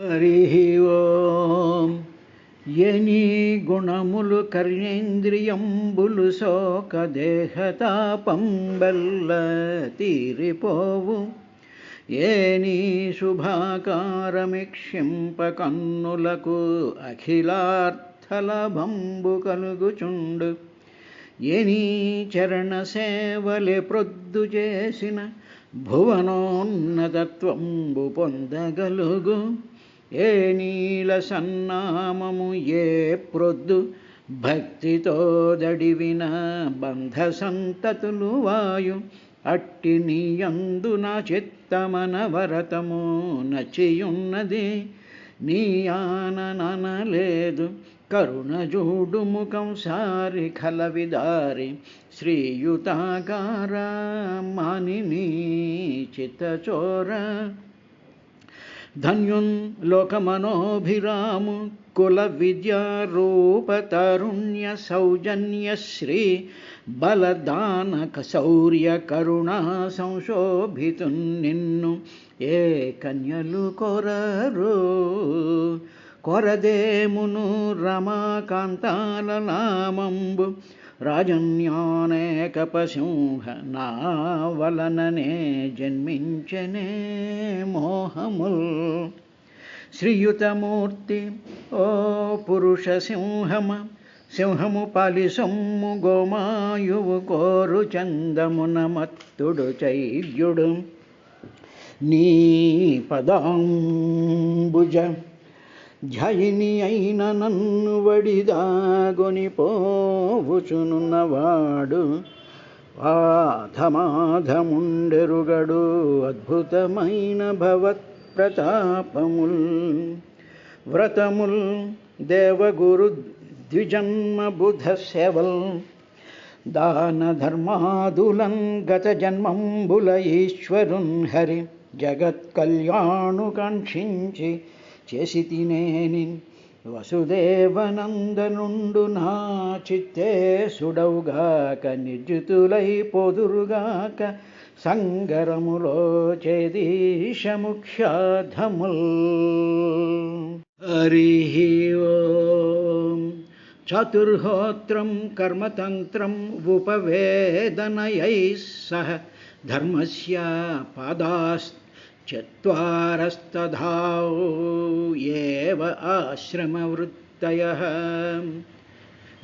హరి ఓం. ఎని గుణములు కర్ణేంద్రియంబులు శోక దేహతాపంబల్ల తీరిపోవు. ఏని శుభాకారమిక్షింప కన్నులకు అఖిలార్థలభంబు కలుగుచుండు. ఎనీ చరణ సేవలే ప్రొద్దు చేసిన భువనోన్నతత్వంబు పొందగలుగు. ఏ నీల సన్నామము ఏ ప్రొద్దు భక్తితో దడివిన బంధ సంతతులు వాయు. అట్టి నీయందు నా చిత్తమనవరతము నచ్చియున్నది. నీ ఆననలేదు కరుణ జూడు ముఖం సారి ఖలవిదారి. శ్రీయుతాకార మానిని చిత్తచోర. ధన్యున్ లోకమనోభిరాము కుల విద్యారూప తరుణ్య సౌజన్య శ్రీ బలదానక శౌర్య కరుణా సంశోభితున్ నిన్ను ఏ కన్యలు కొరరు. కొరదేమును రమాకాంతాల నామంబు రాజన్యానేకపసింహ నా వలననే జన్మించనే మోహముల్. శ్రీయుతమూర్తి ఓ పురుష సింహము పాలి సొమ్ము గోమాయువు కోరు చందమున మత్తుడు చైద్యుడు. నీ పదాంబుజ ఝయిని అయిన నన్ను వడిదాగొని పోవుచునున్నవాడు ఆధమాధముండెరుగడు అద్భుతమైన భవత్ ప్రతాపముల్. వ్రతముల్ దేవగురు ద్విజన్మ బుధ సేవల్ దాన ధర్మాదులన్ గత జన్మంబుల ఈశ్వరున్ హరి. జగత్ కళ్యాణు కాంక్షించి చేసి తినేని వసుదేవనందనుండు నా చిత్తే సుడవుగాక. నిర్జితులై పోదురుగాక సంగరములో చేదీశముఖ్యాధముల్. హరి ఓం. చాతుర్హోత్రం కర్మతంత్రం ఉపవేదనయై సహ ధర్మస్య పాదాశ్చత్వారస్తథాః ఏవ ఆశ్రమవృత్తయః.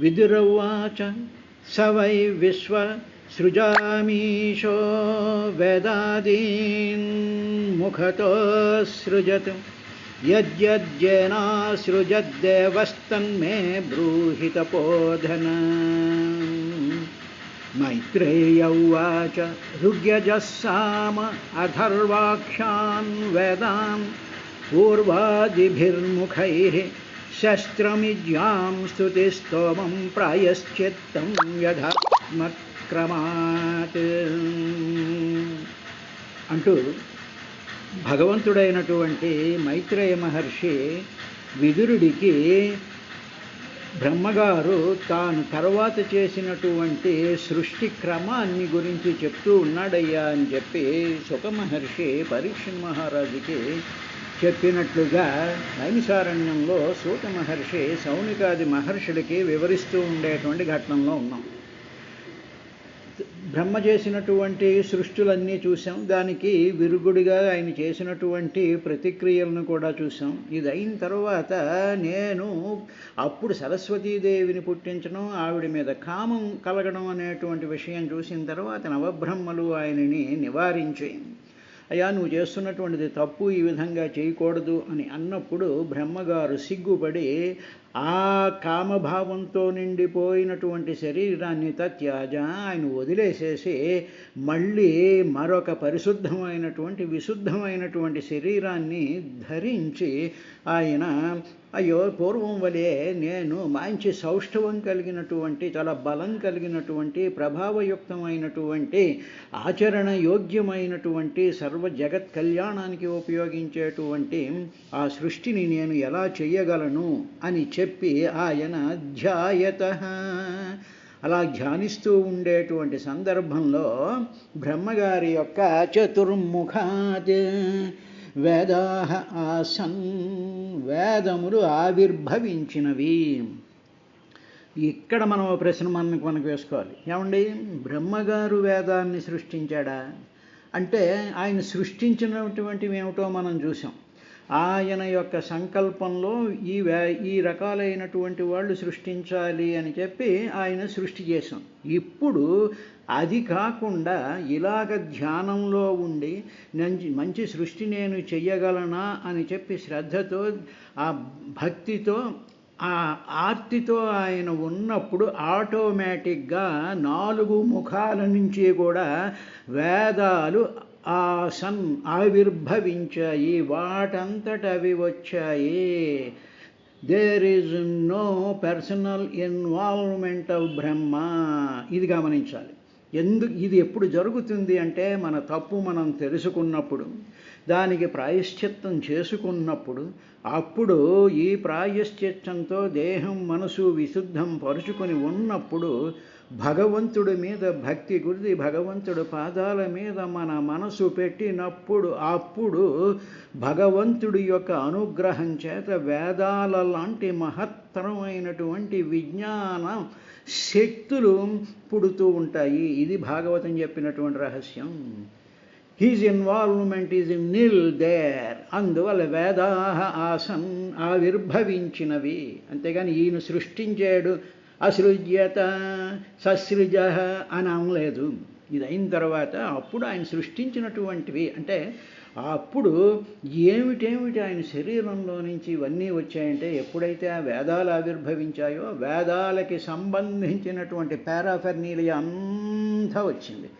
విదురౌవాచ స వై విశ్వ సృజామీశో వేదాదీన్ ముఖతో సృజత్. యజ్యజ్జేనాసృజద్దేవస్తన్మే బ్రూహి తపోధన. మైత్రేయ ఉవాచ ఋగ్యజः సామ అథర్వాక్షాన్ వేదాన్ పూర్వాదిభిర్ముఖైః శస్త్రమిజ్యాం స్తుతిస్తోమం ప్రాయశ్చిత్తం యథాత్మక్రమాత్. అంటూ భగవంతుడైనటువంటి మైత్రేయ మహర్షి విదురుడికి బ్రహ్మగారు తాను తర్వాత చేసినటువంటి సృష్టి క్రమాన్ని గురించి చెప్తూ ఉన్నాడయ్యా అని చెప్పి శుకమహర్షి పరీక్షణ్ మహారాజుకి చెప్పినట్లుగా నైమిసారణ్యంలో సూత మహర్షి సౌనికాది మహర్షులకి వివరిస్తూ ఉండేటువంటి ఘటనలో ఉన్నాం. బ్రహ్మ చేసినటువంటి సృష్టులన్నీ చూసాం. దానికి విరుగుడిగా ఆయన చేసినటువంటి ప్రతిక్రియలను కూడా చూసాం. ఇది అయిన తర్వాత నేను అప్పుడు సరస్వతీదేవిని పుట్టించడం, ఆవిడ మీద కామం కలగడం అనేటువంటి విషయం చూసిన తర్వాత నవబ్రహ్మలు ఆయనని నివారించి అయ్యా నువ్వు చేస్తున్నటువంటిది తప్పు, ఈ విధంగా చేయకూడదు అని అన్నప్పుడు బ్రహ్మగారు సిగ్గుపడి ఆ కామభావంతో నిండిపోయినటువంటి శరీరాన్ని తత్యాజ ఆయన వదిలేసేసి మళ్ళీ మరొక పరిశుద్ధమైనటువంటి విశుద్ధమైనటువంటి శరీరాన్ని ధరించి ఆయన అయ్యో పూర్వం వలె నేను మంచి సౌష్ఠవం కలిగినటువంటి చాలా బలం కలిగినటువంటి ప్రభావయుక్తమైనటువంటి ఆచరణ యోగ్యమైనటువంటి సర్వ జగత్ కళ్యాణానికి ఉపయోగించేటువంటి ఆ సృష్టిని నేను ఎలా చెయ్యగలను అని చెప్పి ఆయన ధ్యాయతః అలా ధ్యానిస్తూ ఉండేటువంటి సందర్భంలో బ్రహ్మగారి యొక్క చతుర్ముఖాత్ వేదాహ ఆసన్, వేదములు ఆవిర్భవించినవి. ఇక్కడ మనం ప్రశ్న మనకు వేసుకోవాలి. ఏమండి, బ్రహ్మగారు వేదాన్ని సృష్టించాడా అంటే ఆయన సృష్టించినటువంటివి ఏమిటో మనం చూసాం. ఆయన యొక్క సంకల్పంలో ఈ రకాలైనటువంటి వాళ్ళు సృష్టించాలి అని చెప్పి ఆయన సృష్టి చేశాం. ఇప్పుడు అది కాకుండా ఇలాగ ధ్యానంలో ఉండి మంచి సృష్టి నేను చెయ్యగలనా అని చెప్పి శ్రద్ధతో ఆ భక్తితో ఆ ఆర్తితో ఆయన ఉన్నప్పుడు ఆటోమేటిక్గా 4 ముఖాల నుంచి కూడా వేదాలు ఆసన్ ఆవిర్భవించాయి, వాటంతట అవి వచ్చాయి. There is no personal involvement of Brahma. ఇది గమనించాలి. ఇది ఎప్పుడు జరుగుతుంది అంటే మన తప్పు మనం తెలుసుకున్నప్పుడు, దానికి ప్రాయశ్చిత్తం చేసుకున్నప్పుడు, అప్పుడు ఈ ప్రాయశ్చిత్తంతో దేహం మనసు విశుద్ధం పరుచుకొని ఉన్నప్పుడు భగవంతుడి మీద భక్తి గురించి భగవంతుడి పాదాల మీద మన మనసు పెట్టినప్పుడు అప్పుడు భగవంతుడి యొక్క అనుగ్రహం చేత వేదాల లాంటి మహత్తరమైనటువంటి విజ్ఞాన శక్తులు పుడుతూ ఉంటాయి. ఇది భాగవతం చెప్పినటువంటి రహస్యం. His involvement is nil there. అందువల్ల వేదాహ ఆసన్ ఆవిర్భవించినవి. అంతేగాని ఈయన సృష్టించాడు అసృజ్యత ససృజ అని అనలేదు. ఇది అయిన తర్వాత అప్పుడు ఆయన సృష్టించినటువంటివి అంటే అప్పుడు ఏమిటేమిటి ఆయన శరీరంలో నుంచి ఇవన్నీ వచ్చాయంటే ఎప్పుడైతే ఆ వేదాలు ఆవిర్భవించాయో వేదాలకి సంబంధించినటువంటి పారాఫెర్నీలియా అంతా వచ్చింది.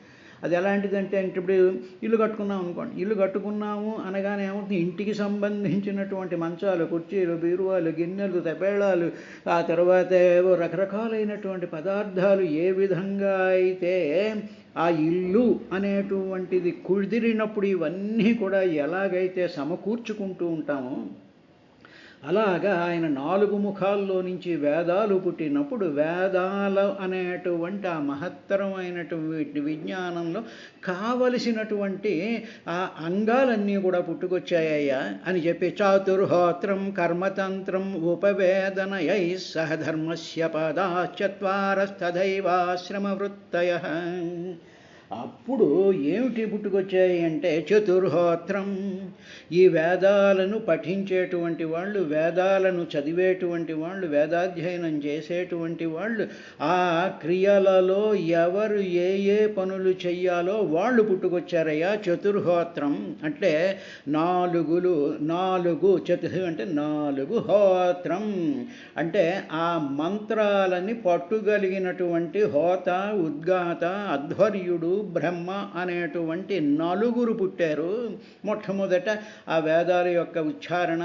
అది ఎలాంటిదంటే ఇప్పుడు ఇల్లు కట్టుకున్నాం అనుకోండి, ఇల్లు కట్టుకున్నాము అనగానే ఏమవుతుంది, ఇంటికి సంబంధించినటువంటి మంచాలు, కుర్చీలు, బీరువాలు, గిన్నెలు, తపేళాలు, ఆ తర్వాత ఏవో రకరకాలైనటువంటి పదార్థాలు ఏ విధంగా అయితే ఆ ఇల్లు అనేటువంటిది కుదిరినప్పుడు ఇవన్నీ కూడా ఎలాగైతే సమకూర్చుకుంటూ ఉంటామో అలాగా ఆయన 4 ముఖాల్లో నుంచి వేదాలు పుట్టినప్పుడు వేదాలు అనేటువంటి ఆ మహత్తరమైనటువంటి విజ్ఞానంలో కావలసినటువంటి ఆ అంగాలన్నీ కూడా పుట్టుకొచ్చాయ్యా అని చెప్పి చాతుర్హోత్రం కర్మతంత్రం ఉపవేదనయై సహధర్మస్య పదాశ్చత్వారస్తథైవాశ్రమవృత్తయ. అప్పుడు ఏమిటి పుట్టుకొచ్చాయి అంటే చతుర్హోత్రం, ఈ వేదాలను పఠించేటువంటి వాళ్ళు, వేదాలను చదివేటువంటి వాళ్ళు, వేదాధ్యయనం చేసేటువంటి వాళ్ళు, ఆ క్రియలలో ఎవరు ఏ ఏ పనులు చెయ్యాలో వాళ్ళు పుట్టుకొచ్చారయ్యా. చతుర్హోత్రం అంటే 4 చతు అంటే 4 హోత్రం అంటే ఆ మంత్రాలని పట్టుగలిగినటువంటి హోత, ఉద్గాత, అధ్వర్యుడు, బ్రహ్మ అనేటువంటి 4 పుట్టారు. మొట్టమొదట ఆ వేదాల యొక్క ఉచ్చారణ,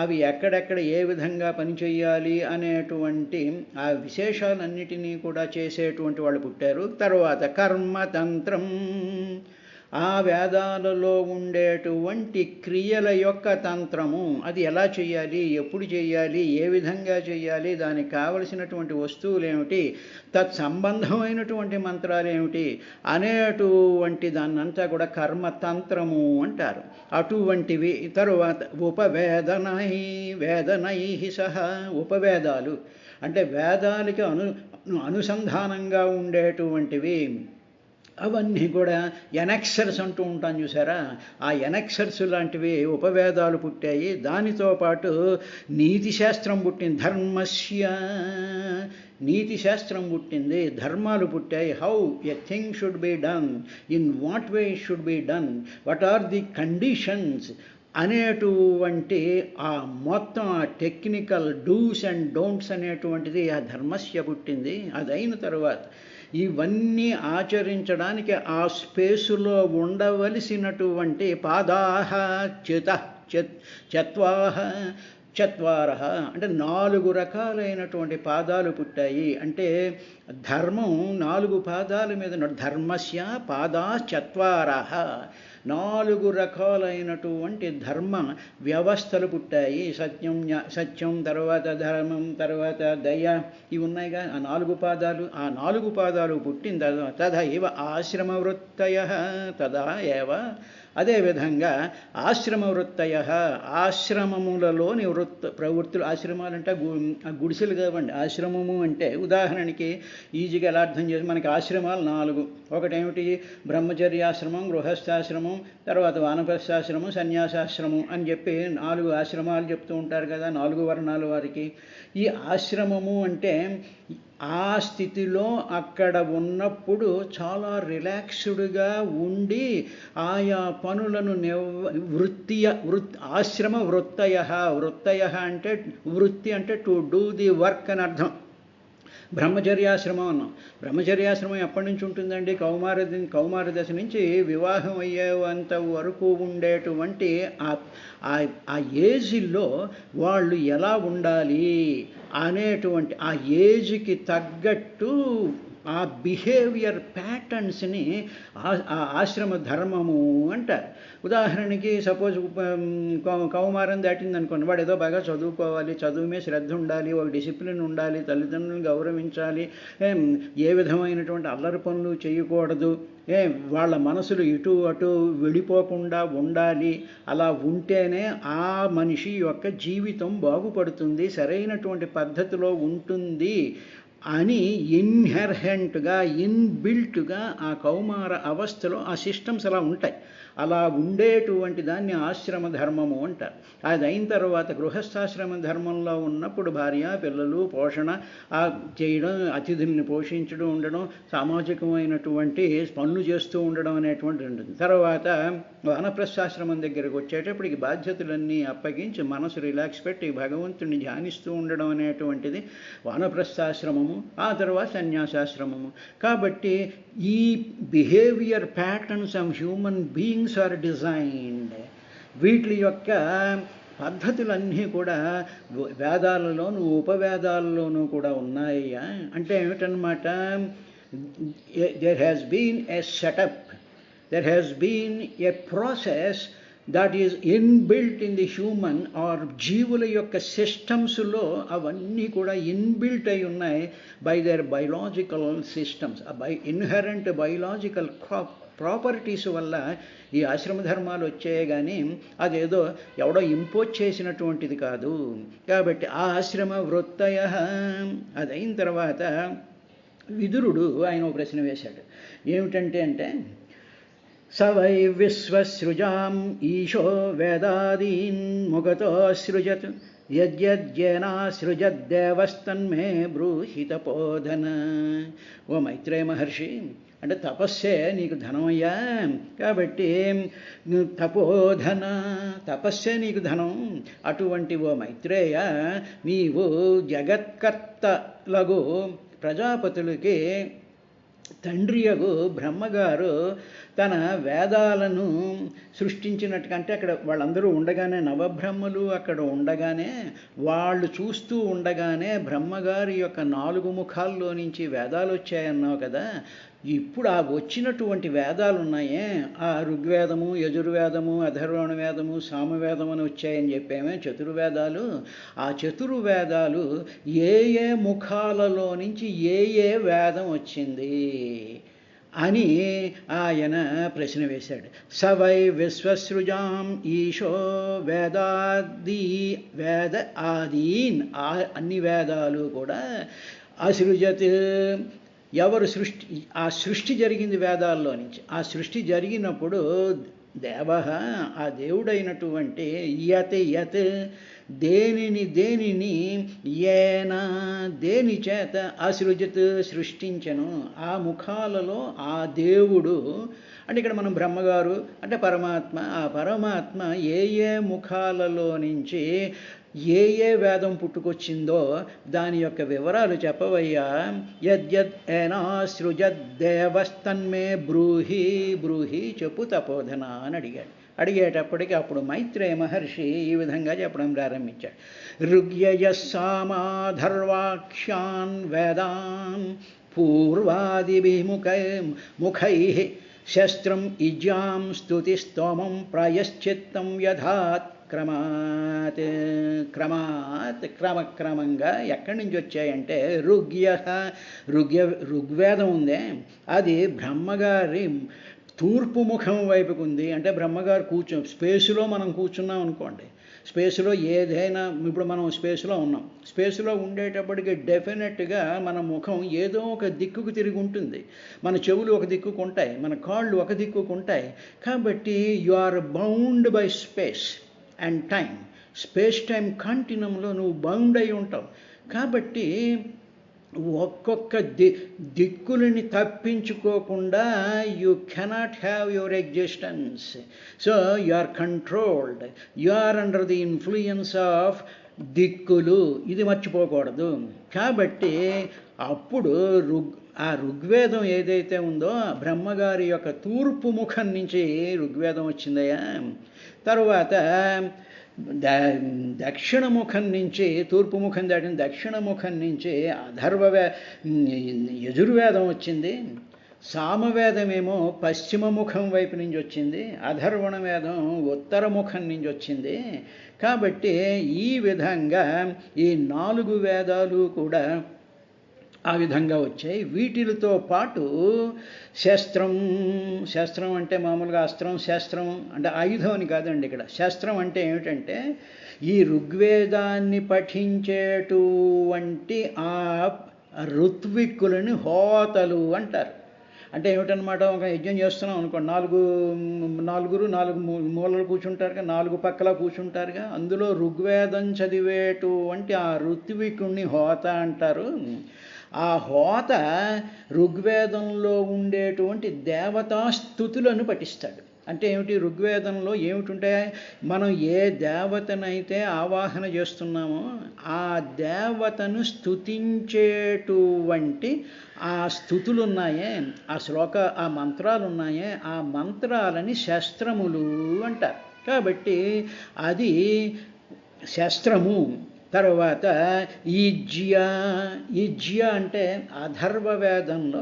అవి ఎక్కడెక్కడ ఏ విధంగా పనిచేయాలి అనేటువంటి ఆ విశేషాలన్నిటినీ కూడా చేసేటువంటి వాళ్ళు పుట్టారు. తర్వాత కర్మతంత్రం, ఆ వేదాలలో ఉండేటువంటి క్రియల యొక్క తంత్రము, అది ఎలా చేయాలి, ఎప్పుడు చేయాలి, ఏ విధంగా చేయాలి, దానికి కావలసినటువంటి వస్తువులు ఏమిటి, తత్సంబంధమైనటువంటి మంత్రాలు ఏమిటి అనేటువంటి దాన్నంతా కూడా కర్మతంత్రము అంటారు. అటువంటివి. తరువాత వేదనై సహా, ఉపవేదాలు అంటే వేదాలకి అనుసంధానంగా ఉండేటువంటివి అవన్నీ కూడా ఎనెక్సర్స్ అంటూ ఉంటాను చూసారా, ఆ ఎనెక్సర్స్ లాంటివి ఉపవేదాలు పుట్టాయి. దానితో పాటు నీతి శాస్త్రం పుట్టింది. ధర్మస్య నీతి శాస్త్రం పుట్టింది, ధర్మాలు పుట్టాయి. How a thing should be done, in what way it should be done, what are the conditions అనేటువంటి ఆ మొత్తం ఆ టెక్నికల్ డూస్ అండ్ డోంట్స్ అనేటువంటిది ఆ ధర్మస్య పుట్టింది. అదైన తర్వాత ఇవన్నీ ఆచరించడానికి ఆ స్పేసులో ఉండవలసినటువంటి పాదాహ చత్వార అంటే 4 రకాలైనటువంటి పాదాలు పుట్టాయి. అంటే ధర్మం 4 పాదాల మీద, ధర్మస్య పాదాశ్చత్వార 4 రకాలైనటువంటి ధర్మ వ్యవస్థలు పుట్టాయి. సత్యం, తర్వాత ధర్మం, తర్వాత దయ, ఇవి ఉన్నాయిగా ఆ 4 పాదాలు. ఆ 4 పాదాలు పుట్టిన తర్వాత తథైవ ఆశ్రమవృత్తయ, తదా ఏవ అదేవిధంగా ఆశ్రమ వృత్తయ, ఆశ్రమములలోని ప్రవృత్తులు, ఆశ్రమాలంటే గుడిసెలు కావండి. ఆశ్రమము అంటే ఉదాహరణకి ఈజీగా ఎలా అర్థం చేసి, మనకి ఆశ్రమాలు 4. ఒకటేమిటి, బ్రహ్మచర్యాశ్రమం, గృహస్థాశ్రమం, తర్వాత వానప్రస్థాశ్రమం, సన్యాసాశ్రమం అని చెప్పి 4 ఆశ్రమాలు చెప్తూ ఉంటారు కదా, 4 వర్ణాల వారికి. ఈ ఆశ్రమము అంటే ఆ స్థితిలో అక్కడ ఉన్నప్పుడు చాలా రిలాక్స్డ్గా ఉండి ఆయా పనులను ఆశ్రమ వృత్తయ. వృత్తయ అంటే వృత్తి అంటే టు డూ ది వర్క్ అని అర్థం. బ్రహ్మచర్యాశ్రమం అన్నాం. బ్రహ్మచర్యాశ్రమం ఎప్పటి నుంచి ఉంటుందండి? కౌమార దశ నుంచి వివాహం అయ్యేంత వరకు ఉండేటువంటి ఆ ఏజ్లో వాళ్ళు ఎలా ఉండాలి అనేటువంటి ఆ ఏజ్కి తగ్గట్టు ఆ బిహేవియర్ ప్యాటర్న్స్ని ఆశ్రమ ధర్మము అంటారు. ఉదాహరణకి సపోజ్ కౌమారం దాటిందనుకోండి, వాడు ఏదో బాగా చదువుకోవాలి, చదువు మీద శ్రద్ధ ఉండాలి, ఒక డిసిప్లిన్ ఉండాలి, తల్లిదండ్రులను గౌరవించాలి, ఏ విధమైనటువంటి అల్లరి పనులు చేయకూడదు, వాళ్ళ మనసులు ఇటు అటు వెళ్ళిపోకుండా ఉండాలి. అలా ఉంటేనే ఆ మనిషి యొక్క జీవితం బాగుపడుతుంది, సరైనటువంటి పద్ధతిలో ఉంటుంది అని ఇన్హెరెంట్గా ఇన్బిల్ట్గా ఆ కౌమార అవస్థలో ఆ సిస్టమ్స్ అలా ఉంటాయి. అలా ఉండేటువంటి దాన్ని ఆశ్రమ ధర్మము అంటారు. అది అయిన తర్వాత గృహస్థాశ్రమ ధర్మంలో ఉన్నప్పుడు భార్య పిల్లలు పోషణ చేయడం, అతిథుల్ని పోషించడం, ఉండడం, సామాజికమైనటువంటి పనులు చేస్తూ ఉండడం అనేటువంటి ఉంటుంది. తర్వాత వానప్రస్థాశ్రమం దగ్గరకు వచ్చేటప్పటికి బాధ్యతలన్నీ అప్పగించి మనసు రిలాక్స్ పెట్టి భగవంతుడిని ధ్యానిస్తూ ఉండడం అనేటువంటిది వానప్రస్థాశ్రమము. ఆ తర్వాత సన్యాసాశ్రమము. కాబట్టి ఈ behaviour patterns of human beings are designed. వీటి యొక్క పద్ధతులన్నీ కూడా వేదాలలోనూ ఉపవేదాలలోనూ కూడా ఉన్నాయ్యా. అంటే ఏమిటన్నమాట, there has been a setup, there has been a process that is inbuilt in the human or జీవుల యొక్క సిస్టమ్స్లో అవన్నీ కూడా ఇన్బిల్ట్ అయి ఉన్నాయి by their biological systems. Inherent biological properties వల్ల ఈ ఆశ్రమ ధర్మాలు వచ్చాయి, కానీ అదేదో ఎవడో ఇంపోజ్ చేసినటువంటిది కాదు. కాబట్టి ఆ ఆశ్రమ వృత్తయ. అదైన తర్వాత విదురుడు ఆయన ఒక ప్రశ్న వేశాడు. ఏమిటంటే స వై విశ్వసృజాం ఈశో వేదాదీన్ ముఖతో సృజత్ యజ్ఞాసృజద్దేవస్తన్మే బ్రూహి తపోధన. ఓ మైత్రేయ మహర్షి, అంటే తపస్సే నీకు ధనమయ్యా, కాబట్టి తపోధన, తపస్సే నీకు ధనం. అటువంటి ఓ మైత్రేయ, నీవు జగత్కర్తలగు ప్రజాపతులకి తండ్రియగు బ్రహ్మగారు తన వేదాలను సృష్టించినట్టుగా, అంటే అక్కడ వాళ్ళందరూ ఉండగానే, నవబ్రహ్మలు అక్కడ ఉండగానే, వాళ్ళు చూస్తూ ఉండగానే బ్రహ్మగారి యొక్క 4 ముఖాల్లో నుంచి వేదాలు వచ్చాయన్నావు కదా. ఇప్పుడు ఆ వచ్చినటువంటి వేదాలు ఉన్నాయే, ఆ ఋగ్వేదము, యజుర్వేదము, అథర్వణ వేదము, సామవేదము అని వచ్చాయని చెప్పామే, చతుర్వేదాలు. ఆ చతుర్వేదాలు ఏ ముఖాలలో నుంచి ఏ వేదం వచ్చింది అని ఆయన ప్రశ్న వేశాడు. స వై విశ్వసృజాం ఈశో వేద ఆదీన్, అన్ని వేదాలు కూడా అసృజత్. ఎవరు ఆ సృష్టి జరిగింది వేదాల్లో నుంచి. ఆ సృష్టి జరిగినప్పుడు దేవ, ఆ దేవుడైనటువంటి యత్ దేనిని ఏనా దేని చేత అసృజత్ సృష్టించను, ఆ ముఖాలలో ఆ దేవుడు. అంటే ఇక్కడ మనం బ్రహ్మగారు అంటే పరమాత్మ, ఆ పరమాత్మ ఏ ముఖాలలో నుంచి ఏ వేదం పుట్టుకొచ్చిందో దాని యొక్క వివరాలు చెప్పవయ్యా. యజ్ఞాసృజద్దేవస్తన్మే బ్రూహి చెప్పు తపోధన అని అడిగాడు. అడిగేటప్పటికి అప్పుడు మైత్రేయ మహర్షి ఈ విధంగా చెప్పడం ప్రారంభించాడు. ఋగ్యయస్సామాధర్వాక్ష్యాన్ వేదాన్ పూర్వాదిభిముఖై శస్త్రం ఇజ్యాం స్తుతిస్తోమం ప్రాయశ్చిత్తం యథాత్ క్రమక్రమంగా ఎక్కడి నుంచి వచ్చాయంటే ఋగ్వేదం ఉందే, అది బ్రహ్మగారి తూర్పు ముఖం వైపుకు ఉంది. అంటే బ్రహ్మగారు స్పేసులో మనం కూర్చున్నాం అనుకోండి, స్పేసులో ఏదైనా, ఇప్పుడు మనం స్పేసులో ఉన్నాం, స్పేసులో ఉండేటప్పటికి డెఫినెట్గా మన ముఖం ఏదో ఒక దిక్కుకు తిరిగి ఉంటుంది. మన చెవులు ఒక దిక్కుకు ఉంటాయి, మన కాళ్ళు ఒక దిక్కుకు ఉంటాయి. కాబట్టి you are bound by space and time. Space time కంటిన్యూంలో నువ్వు బౌండ్ అయి ఉంటావు. కాబట్టి ఒక్కొక్క దిక్కులని తప్పించుకోకుండా you cannot have your existence. So you are controlled, you are under the influence of దిక్కులు. ఇది మర్చిపోకూడదు. కాబట్టి అప్పుడు ఆ ఋగ్వేదం ఏదైతే ఉందో, బ్రహ్మగారి యొక్క తూర్పు ముఖం నుంచి ఋగ్వేదం వచ్చిందయ్యా. తరువాత దక్షిణముఖం నుంచి, తూర్పు ముఖం దాటిన దక్షిణముఖం నుంచి యజుర్వేదం వచ్చింది. సామవేదమేమో పశ్చిమ ముఖం వైపు నుంచి వచ్చింది. అధర్వణ వేదం ఉత్తర ముఖం నుంచి వచ్చింది. కాబట్టి ఈ విధంగా ఈ 4 వేదాలు కూడా ఆ విధంగా వచ్చాయి. వీటితో పాటు శస్త్రం అంటే మామూలుగా అస్త్రం, శస్త్రం అంటే ఆయుధం అని కాదండి. ఇక్కడ శస్త్రం అంటే ఏమిటంటే ఈ ఋగ్వేదాన్ని పఠించేటువంటి ఆ ఋత్విక్కులని హోతలు అంటారు. అంటే ఏమిటనమాట, ఒక యజ్ఞం చేస్తున్నాం అనుకోండి, నాలుగు మూలలు కూర్చుంటారుగా, 4 పక్కల కూర్చుంటారుగా, అందులో ఋగ్వేదం చదివేటువంటి ఆ ఋత్వికుణ్ణి హోత అంటారు. ఆ హోత ఋగ్వేదంలో ఉండేటువంటి దేవతాస్థుతులను పఠిస్తాడు. అంటే ఏమిటి, ఋగ్వేదంలో ఏమిటుంటాయి, మనం ఏ దేవతనైతే ఆవాహన చేస్తున్నామో ఆ దేవతను స్తుతించేటువంటి ఆ స్థుతులు ఉన్నాయే, ఆ మంత్రాలు ఉన్నాయే, ఆ మంత్రాలని శస్త్రములు అంటారు. కాబట్టి అది శస్త్రము. తర్వాత ఈజ్య అంటే అథర్వవేదంలో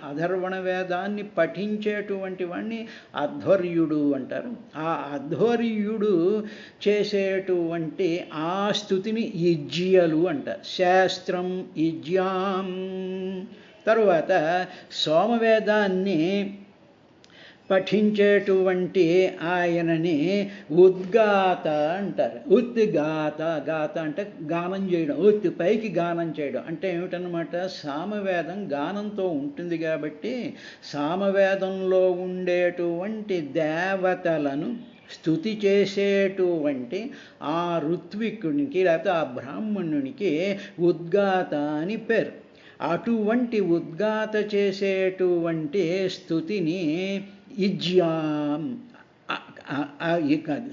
అథర్వణ వేదాన్ని పఠించేటువంటి వాడిని అధ్వర్యుడు అంటారు. ఆ అధ్వర్యుడు చేసేటువంటి ఆ స్థుతిని ఈజ్యలు అంటారు. శాస్త్రం ఈజ్యాం. తరువాత సోమవేదాన్ని పఠించేటువంటి ఆయనని ఉద్గాత అంటారు. గాత అంటే గానం చేయడం, పైకి గానం చేయడం అంటే ఏమిటనమాట, సామవేదం గానంతో ఉంటుంది. కాబట్టి సామవేదంలో ఉండేటువంటి దేవతలను స్తుతి చేసేటువంటి ఆ ఋత్వికునికి లేకపోతే ఆ బ్రాహ్మణునికి ఉద్గాత అని పేరు. అటువంటి ఉద్గాత చేసేటువంటి స్తుతిని ఇజ్యాం,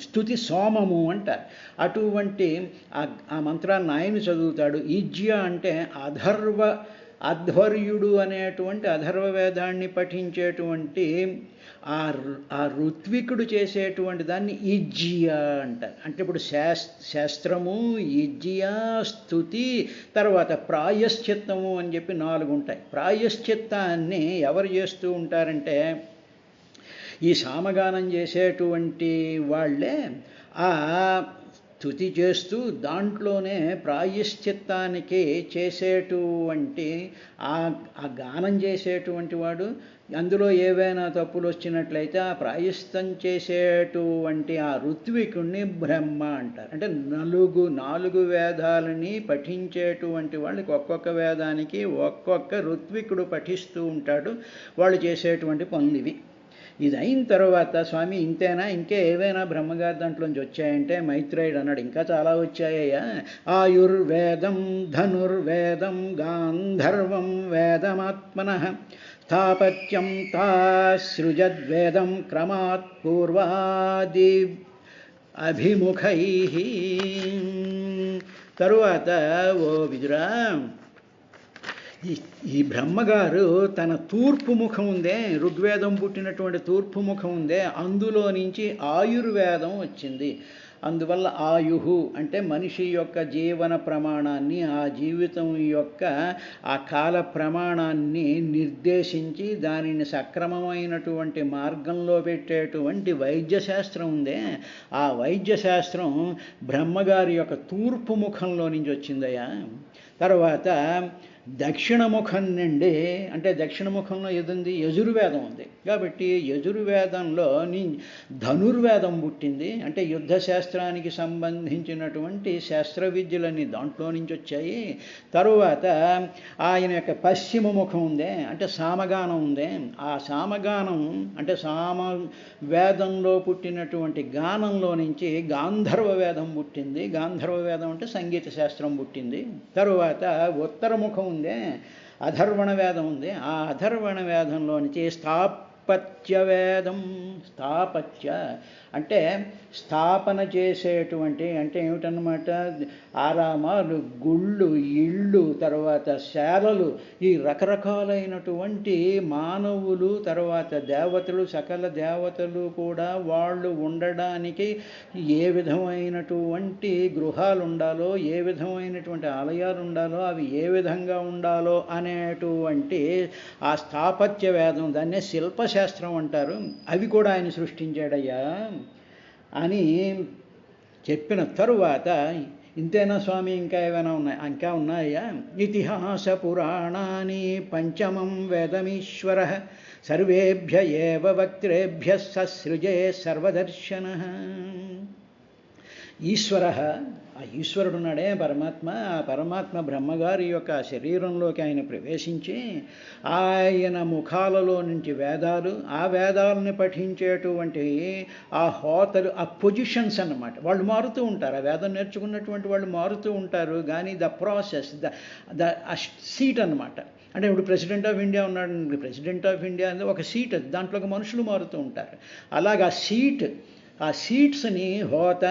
స్తుతి సోమము అంటారు. అటువంటి ఆ మంత్రాన్ని ఆయన చదువుతాడు. ఈజ్య అంటే అధ్వర్యుడు అనేటువంటి అథర్వ వేదాన్ని పఠించేటువంటి ఆ ఋత్వికుడు చేసేటువంటి దాన్ని ఈజ్య అంటారు. అంటే ఇప్పుడు శాస్త్రము, ఈజ్య, స్తుతి, తర్వాత ప్రాయశ్చిత్తము అని చెప్పి 4 ఉంటాయి. ప్రాయశ్చిత్తాన్ని ఎవరు చేస్తూ ఉంటారంటే ఈ సామగానం చేసేటువంటి వాళ్ళే ఆ స్తుతి చేస్తూ దాంట్లోనే ప్రాయశ్చిత్తానికి చేసేటువంటి ఆ గానం చేసేటువంటి వాడు, అందులో ఏవైనా తప్పులు వచ్చినట్లయితే ఆ ప్రాయశ్చిత్తం చేసేటువంటి ఆ ఋత్వికుణ్ణి బ్రహ్మ అంటారు. అంటే 4 వేదాలని పఠించేటువంటి వాళ్ళకి ఒక్కొక్క వేదానికి ఒక్కొక్క ఋత్వికుడు పఠిస్తూ ఉంటాడు. వాళ్ళు చేసేటువంటి పనులు ఇవి. ఇది అయిన తర్వాత స్వామి ఇంతేనా, ఇంకే ఏవైనా బ్రహ్మగారి దాంట్లోంచి వచ్చాయంటే మైత్రేయుడు అన్నాడు, ఇంకా చాలా వచ్చాయ్యా. ఆయుర్వేదం, ధనుర్వేదం, గాంధర్వం వేదమాత్మనః, స్థాపత్యం తాసృజద్వేదం క్రమాత్ పూర్వాది అభిముఖైః. తరువాత ఓ విదురా, ఈ బ్రహ్మగారు తన తూర్పు ముఖం ఉందే, ఋగ్వేదం పుట్టినటువంటి తూర్పు ముఖం ఉందే, అందులో నుంచి ఆయుర్వేదం వచ్చింది. అందువల్ల ఆయుహు అంటే మనిషి యొక్క జీవన ప్రమాణాన్ని, ఆ జీవితం యొక్క ఆ కాల ప్రమాణాన్ని నిర్దేశించి దానిని సక్రమమైనటువంటి మార్గంలో పెట్టేటువంటి వైద్యశాస్త్రం ఉందే, ఆ వైద్యశాస్త్రం బ్రహ్మగారి యొక్క తూర్పు ముఖంలో నుంచి వచ్చిందయ్యా. తర్వాత దక్షిణముఖం నుండి, అంటే దక్షిణముఖంలో ఏదుంది? యజుర్వేదం ఉంది. కాబట్టి యజుర్వేదంలో ధనుర్వేదం పుట్టింది. అంటే యుద్ధ శాస్త్రానికి సంబంధించినటువంటి శాస్త్ర విద్యలన్నీ దాంట్లో నుంచి వచ్చాయి. తరువాత ఆయన యొక్క పశ్చిమ ముఖం ఉందే, అంటే సామగానం ఉందే, ఆ సామగానం అంటే సామ వేదంలో పుట్టినటువంటి గానంలో నుంచి గాంధర్వ వేదం పుట్టింది. గాంధర్వ వేదం అంటే సంగీత శాస్త్రం పుట్టింది. తరువాత ఉత్తర ముఖం ఉందే, అధర్వణ వేదం ఉంది. ఆ అధర్వణ వేదంలో నుంచి స్థాపత్య వేదం. స్థాపత్య అంటే స్థాపన చేసేటువంటి, అంటే ఏమిటన్నమాట? ఆరామాలు, గుళ్ళు, ఇళ్ళు, తర్వాత శాలలు, ఈ రకరకాలైనటువంటి మానవులు, తర్వాత దేవతలు, సకల దేవతలు కూడా వాళ్ళు ఉండడానికి ఏ విధమైనటువంటి గృహాలు ఉండాలో, ఏ విధమైనటువంటి ఆలయాలు ఉండాలో, అవి ఏ విధంగా ఉండాలో అనేటువంటి ఆ స్థాపత్య వేదం, దాన్నే శిల్పశాస్త్రం అంటారు. అవి కూడా ఆయన సృష్టించాడయ్యా అని చెప్పిన తరువాత, ఇంతేనా స్వామి, ఇంకా ఏమైనా ఉన్నాయా? ఇతిహాస పురాణాని పంచమం వేదమీశ్వర సర్వేభ్య ఏవ వక్త్రేభ్య ససృజే సర్వదర్శన. ఈశ్వర, ఆ ఈశ్వరుడు ఉన్నాడే పరమాత్మ, ఆ పరమాత్మ బ్రహ్మగారి యొక్క శరీరంలోకి ఆయన ప్రవేశించి ఆయన ముఖాలలో నుంచి వేదాలు, ఆ వేదాలని పఠించేటువంటి ఆ హోతలు, ఆ పొజిషన్స్ అన్నమాట, వాళ్ళు మారుతూ ఉంటారు. ఆ వేదం నేర్చుకున్నటువంటి వాళ్ళు మారుతూ ఉంటారు. కానీ ద ప్రాసెస్, ద సీట్ అన్నమాట. అంటే ఇప్పుడు ప్రెసిడెంట్ ఆఫ్ ఇండియా ఉన్నాడు, ప్రెసిడెంట్ ఆఫ్ ఇండియా అనేది ఒక సీట్, దాంట్లోకి మనుషులు మారుతూ ఉంటారు. అలాగా ఆ సీట్స్ని హోత,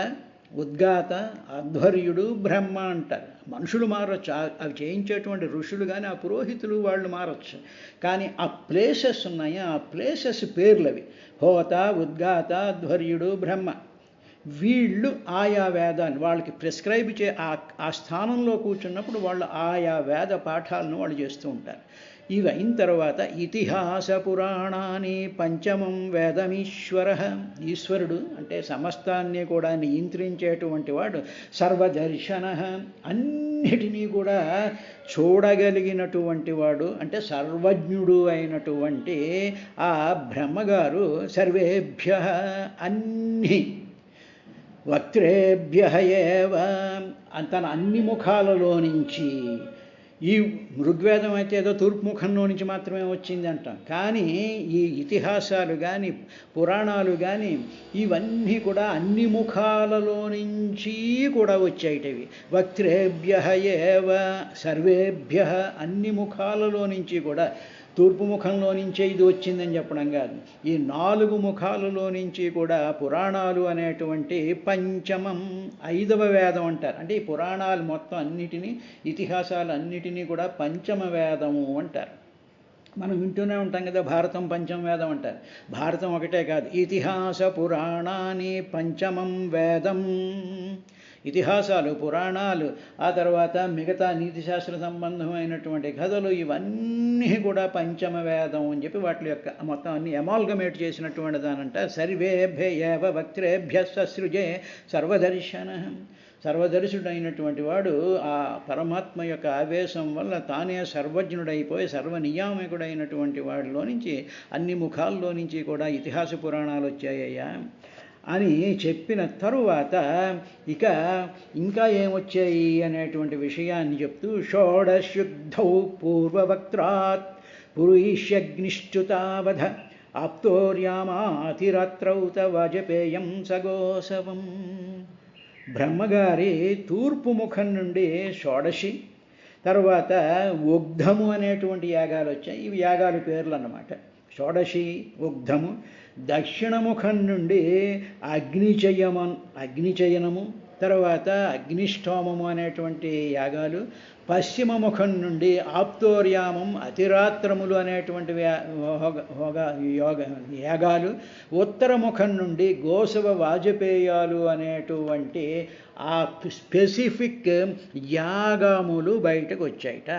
ఉద్గాత, అధ్వర్యుడు, బ్రహ్మ అంటారు. మనుషులు మారచ్చు, అవి చేయించేటువంటి ఋషులు కానీ ఆ పురోహితులు వాళ్ళు మారచ్చు. కానీ ఆ ప్లేసెస్ ఉన్నాయి, ఆ ప్లేసెస్ పేర్లు అవి హోత, ఉద్గాత, అధ్వర్యుడు, బ్రహ్మ. వీళ్ళు ఆయా వేదాన్ని వాళ్ళకి ప్రిస్క్రైబ్ ఆ స్థానంలో కూర్చున్నప్పుడు వాళ్ళు ఆయా వేద పాఠాలను వాళ్ళు చేస్తూ ఉంటారు. ఇవి అయిన తర్వాత ఇతిహాస పురాణాన్ని పంచమం వేదమీశ్వర. ఈశ్వరుడు అంటే సమస్తాన్ని కూడా నియంత్రించేటువంటి వాడు. సర్వదర్శన, అన్నిటినీ కూడా చూడగలిగినటువంటి వాడు, అంటే సర్వజ్ఞుడు అయినటువంటి ఆ బ్రహ్మగారు సర్వేభ్య, అన్ని వక్త్రేభ్య ఏవ, తన అన్ని ముఖాలలో నుంచి. ఈ ఋగ్వేదం అయితే ఏదో తూర్పు ముఖంలో నుంచి మాత్రమే వచ్చింది అంటాం. కానీ ఈ ఇతిహాసాలు కానీ పురాణాలు కానీ ఇవన్నీ కూడా అన్ని ముఖాలలో నుంచి కూడా వచ్చేటివి. వక్త్రేభ్య ఏవ సర్వేభ్య, అన్ని ముఖాలలో నుంచి కూడా. తూర్పు ముఖంలో నుంచే ఇది వచ్చిందని చెప్పడం కాదు, ఈ 4 ముఖాలలో నుంచి కూడా పురాణాలు అనేటువంటి పంచమం, 5వ వేదం అంటారు. అంటే ఈ పురాణాలు మొత్తం అన్నిటినీ, ఇతిహాసాలు అన్నిటినీ కూడా పంచమ వేదము అంటారు. మనం వింటూనే ఉంటాం కదా, భారతం పంచమ వేదం అంటారు. భారతం ఒకటే కాదు, ఇతిహాస పురాణాన్ని పంచమం వేదం. ఇతిహాసాలు, పురాణాలు, ఆ తర్వాత మిగతా నీతిశాస్త్ర సంబంధమైనటువంటి కథలు, ఇవన్నీ కూడా పంచమ వేదం అని చెప్పి వాటి యొక్క మొత్తం అన్ని ఎమాల్గమేట్ చేసినటువంటి దానంట. సర్వేభ్య ఏవ వక్త్రేభ్య ససృజే సర్వదర్శన. సర్వదర్శుడైనటువంటి వాడు ఆ పరమాత్మ యొక్క ఆవేశం వల్ల తానే సర్వజ్ఞుడైపోయి సర్వనియామకుడైనటువంటి వాడిలో నుంచి, అన్ని ముఖాల్లో నుంచి కూడా ఇతిహాస పురాణాలు వచ్చాయ్యా అని చెప్పిన తరువాత ఇక ఇంకా ఏమొచ్చాయి అనేటువంటి విషయాన్ని చెప్తూ, షోడశుద్ధౌ పూర్వవక్త్రాత్ పురుషగ్నిశ్చుతావధ ఆప్తోర్యామాతిరాత్రౌత వాజపేయం సగోసవం. బ్రహ్మగారి తూర్పు ముఖం నుండి షోడశి, తర్వాత ఉగ్ధము అనేటువంటి యాగాలు వచ్చాయి. ఇవి యాగాలు పేర్లు అన్నమాట. షోడశి, ఉగ్ధము. దక్షిణముఖం నుండి అగ్నిచయనము, తర్వాత అగ్నిష్టోమము అనేటువంటి యాగాలు. పశ్చిమ ముఖం నుండి ఆప్తోర్యామం, అతిరాత్రములు అనేటువంటి యాగాలు. ఉత్తర ముఖం నుండి గోసవ వాజపేయాలు అనేటువంటి ఆ స్పెసిఫిక్ యాగములు బయటకు వచ్చాయట.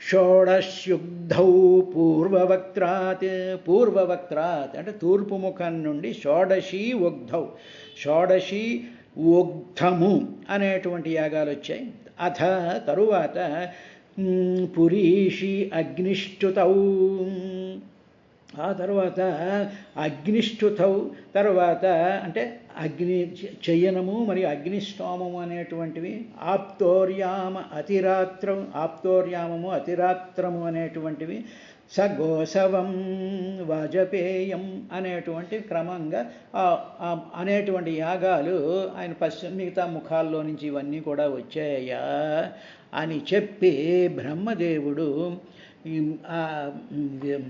షోడశుద్ధౌ పూర్వవక్త్రాత్ అంటే తూర్పు ముఖం నుండి షోడశి ఉగ్ధౌ, షోడశి ఉగ్ధము అనేటువంటి యాగాలు వచ్చాయి. అథ తరువాత పురీషి అగ్నిష్టుతౌ, ఆ తర్వాత అగ్నిష్టుతౌ తర్వాత అంటే అగ్ని చయనము మరియు అగ్నిష్టోమము అనేటువంటివి, ఆప్తోర్యామ అతిరాత్రం, ఆప్తోర్యామము అతిరాత్రము అనేటువంటివి, సగోసవం వాజపేయం అనేటువంటి క్రమంగా అనేటువంటి యాగాలు ఆయన మిగతా ముఖాల్లో నుంచి ఇవన్నీ కూడా వచ్చాయా అని చెప్పి బ్రహ్మదేవుడు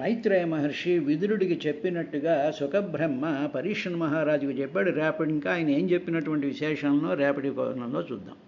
మైత్రేయ మహర్షి విదురుడికి చెప్పినట్టుగా సుఖబ్రహ్మ పరీక్షణ్ మహారాజుకు చెప్పాడు. రేపటి ఇంకా ఆయన ఏం చెప్పినటువంటి విశేషంలో రేపటి కోణంలో చూద్దాం.